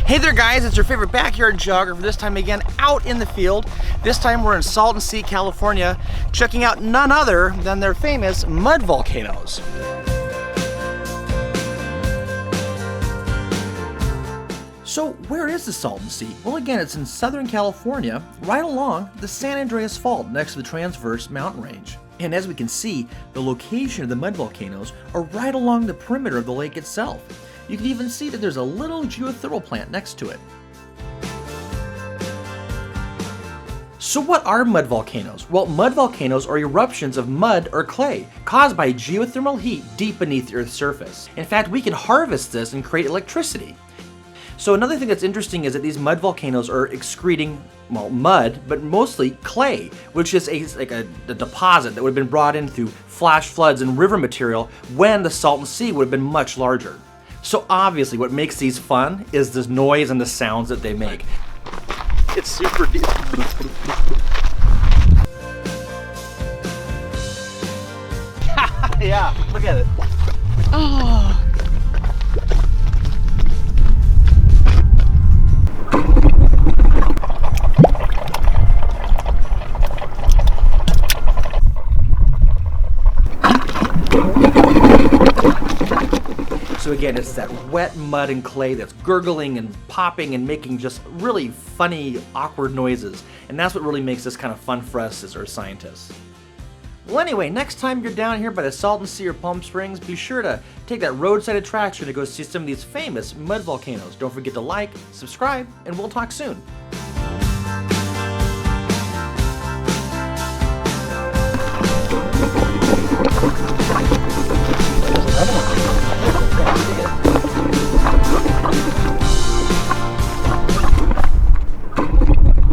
Hey there guys, it's your favorite backyard geographer, this time again out in the field. This time we're in Salton Sea, California, checking out none other than their famous mud volcanoes. So where is the Salton Sea? Well, again, it's in Southern California, right along the San Andreas Fault next to the transverse mountain range. And as we can see, the location of the mud volcanoes are right along the perimeter of the lake itself. You can even see that there's a little geothermal plant next to it. So what are mud volcanoes? Well, mud volcanoes are eruptions of mud or clay caused by geothermal heat deep beneath the Earth's surface. In fact, we can harvest this and create electricity. So another thing that's interesting is that these mud volcanoes are excreting, well, mud, but mostly clay, which is like a deposit that would have been brought in through flash floods and river material when the Salton Sea would have been much larger. So obviously what makes these fun is the noise and the sounds that they make. It's super deep. Yeah, look at it. Oh. So again, it's that wet mud and clay that's gurgling and popping and making just really funny, awkward noises. And that's what really makes this kind of fun for us as earth scientists. Well anyway, next time you're down here by the Salton Sea or Palm Springs, be sure to take that roadside attraction to go see some of these famous mud volcanoes. Don't forget to like, subscribe, and we'll talk soon.